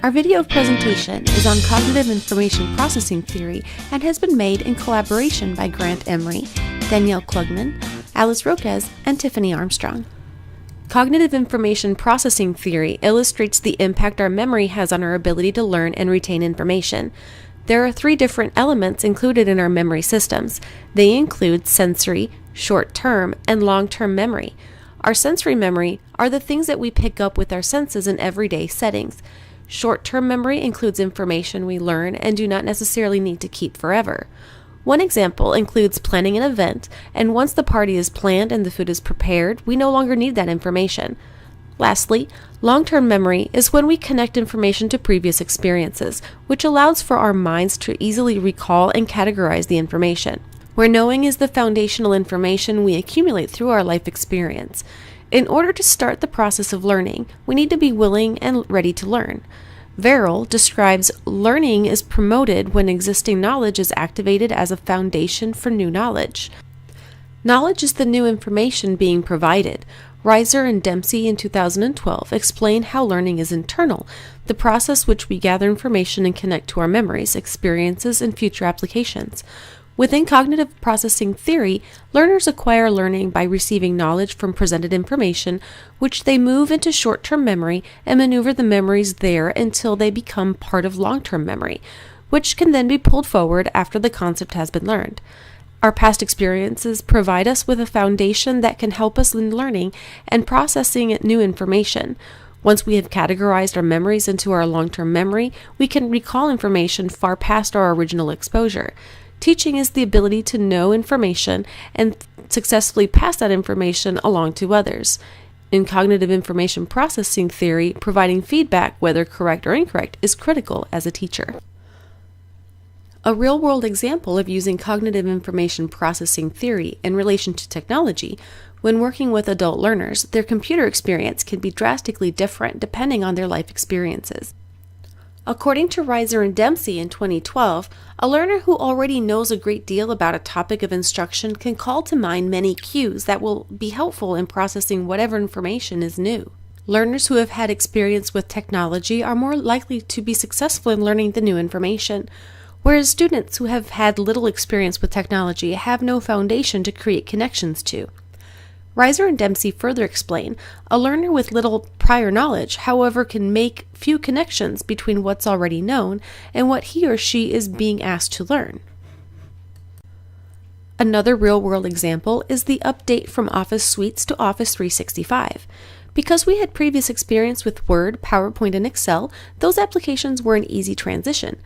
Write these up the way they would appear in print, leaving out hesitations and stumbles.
Our video presentation is on cognitive information processing theory and has been made in collaboration by Grant Emery, Danielle Klugman, Alice Roques, and Tiffany Armstrong. Cognitive information processing theory illustrates the impact our memory has on our ability to learn and retain information. There are 3 different elements included in our memory systems. They include sensory, short-term, and long-term memory. Our sensory memory are the things that we pick up with our senses in everyday settings. Short-term memory includes information we learn and do not necessarily need to keep forever. One example includes planning an event, and once the party is planned and the food is prepared, we no longer need that information. Lastly, long-term memory is when we connect information to previous experiences, which allows for our minds to easily recall and categorize the information, where knowing is the foundational information we accumulate through our life experience. In order to start the process of learning, we need to be willing and ready to learn. Verrill describes learning is promoted when existing knowledge is activated as a foundation for new knowledge. Knowledge is the new information being provided. Reiser and Dempsey in 2012 explain how learning is internal, the process which we gather information and connect to our memories, experiences, and future applications. Within cognitive processing theory, learners acquire learning by receiving knowledge from presented information, which they move into short-term memory and maneuver the memories there until they become part of long-term memory, which can then be pulled forward after the concept has been learned. Our past experiences provide us with a foundation that can help us in learning and processing new information. Once we have categorized our memories into our long-term memory, we can recall information far past our original exposure. Teaching is the ability to know information and successfully pass that information along to others. In cognitive information processing theory, providing feedback, whether correct or incorrect, is critical as a teacher. A real-world example of using cognitive information processing theory in relation to technology: when working with adult learners, their computer experience can be drastically different depending on their life experiences. According to Reiser and Dempsey in 2012, a learner who already knows a great deal about a topic of instruction can call to mind many cues that will be helpful in processing whatever information is new. Learners who have had experience with technology are more likely to be successful in learning the new information, whereas students who have had little experience with technology have no foundation to create connections to. Reiser and Dempsey further explain, a learner with little prior knowledge, however, can make few connections between what's already known and what he or she is being asked to learn. Another real-world example is the update from Office Suites to Office 365. Because we had previous experience with Word, PowerPoint, and Excel, those applications were an easy transition.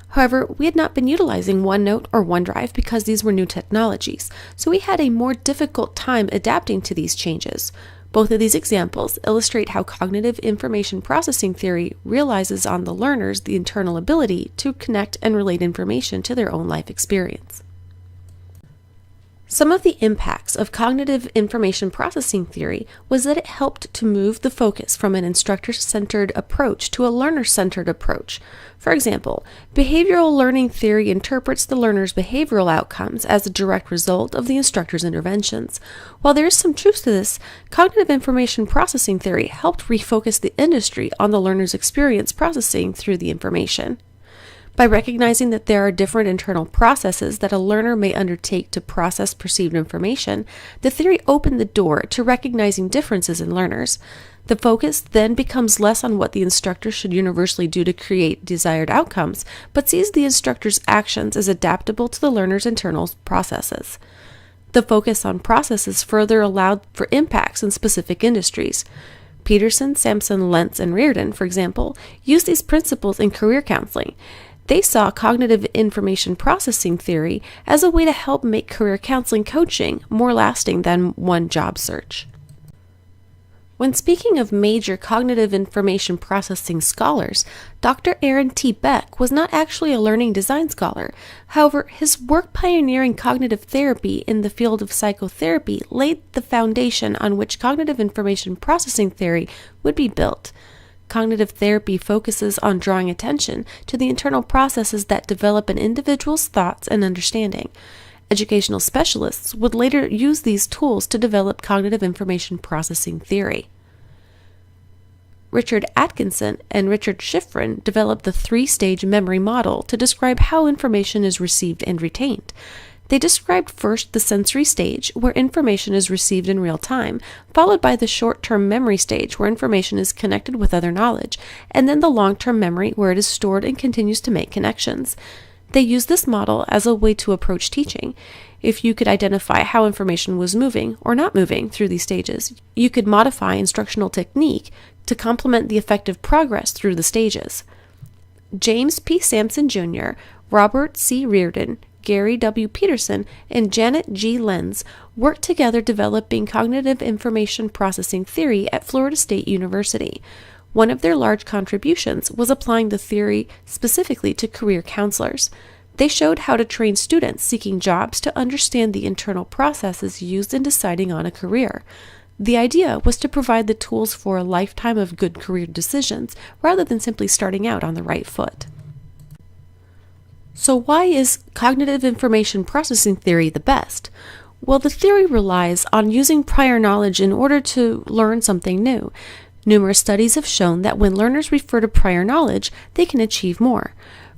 However, we had not been utilizing OneNote or OneDrive because these were new technologies, so we had a more difficult time adapting to these changes. Both of these examples illustrate how cognitive information processing theory realizes on the learners the internal ability to connect and relate information to their own life experience. Some of the impacts of cognitive information processing theory was that it helped to move the focus from an instructor-centered approach to a learner-centered approach. For example, behavioral learning theory interprets the learner's behavioral outcomes as a direct result of the instructor's interventions. While there is some truth to this, cognitive information processing theory helped refocus the industry on the learner's experience processing through the information. By recognizing that there are different internal processes that a learner may undertake to process perceived information, the theory opened the door to recognizing differences in learners. The focus then becomes less on what the instructor should universally do to create desired outcomes, but sees the instructor's actions as adaptable to the learner's internal processes. The focus on processes further allowed for impacts in specific industries. Peterson, Sampson, Lentz, and Reardon, for example, used these principles in career counseling. They saw cognitive information processing theory as a way to help make career counseling coaching more lasting than one job search. When speaking of major cognitive information processing scholars, Dr. Aaron T. Beck was not actually a learning design scholar. However, his work pioneering cognitive therapy in the field of psychotherapy laid the foundation on which cognitive information processing theory would be built. Cognitive therapy focuses on drawing attention to the internal processes that develop an individual's thoughts and understanding. Educational specialists would later use these tools to develop cognitive information processing theory. Richard Atkinson and Richard Schifrin developed the three-stage memory model to describe how information is received and retained. They described first the sensory stage, where information is received in real time, followed by the short-term memory stage, where information is connected with other knowledge, and then the long-term memory, where it is stored and continues to make connections. They used this model as a way to approach teaching. If you could identify how information was moving or not moving through these stages, you could modify instructional technique to complement the effective progress through the stages. James P. Sampson Jr., Robert C. Reardon, Gary W. Peterson, and Janet G. Lenz worked together developing cognitive information processing theory at Florida State University. One of their large contributions was applying the theory specifically to career counselors. They showed how to train students seeking jobs to understand the internal processes used in deciding on a career. The idea was to provide the tools for a lifetime of good career decisions rather than simply starting out on the right foot. So why is cognitive information processing theory the best? Well, the theory relies on using prior knowledge in order to learn something new. Numerous studies have shown that when learners refer to prior knowledge, they can achieve more.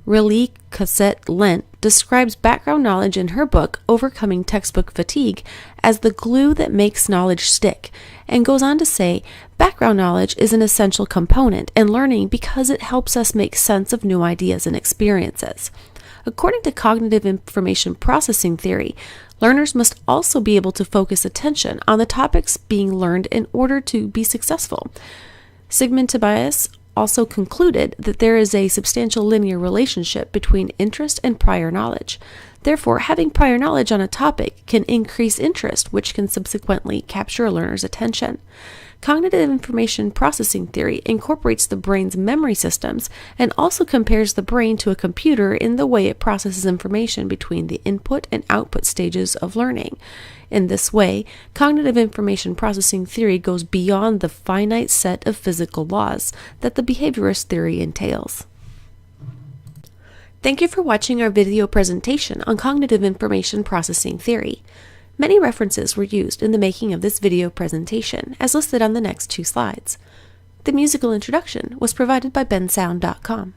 Riley Cassette-Lent describes background knowledge in her book, Overcoming Textbook Fatigue, as the glue that makes knowledge stick, and goes on to say, background knowledge is an essential component in learning because it helps us make sense of new ideas and experiences. According to cognitive information processing theory, learners must also be able to focus attention on the topics being learned in order to be successful. Sigmund Tobias also concluded that there is a substantial linear relationship between interest and prior knowledge. Therefore, having prior knowledge on a topic can increase interest, which can subsequently capture a learner's attention. Cognitive information processing theory incorporates the brain's memory systems and also compares the brain to a computer in the way it processes information between the input and output stages of learning. In this way, cognitive information processing theory goes beyond the finite set of physical laws that the behaviorist theory entails. Thank you for watching our video presentation on cognitive information processing theory. Many references were used in the making of this video presentation, as listed on the next two slides. The musical introduction was provided by bensound.com.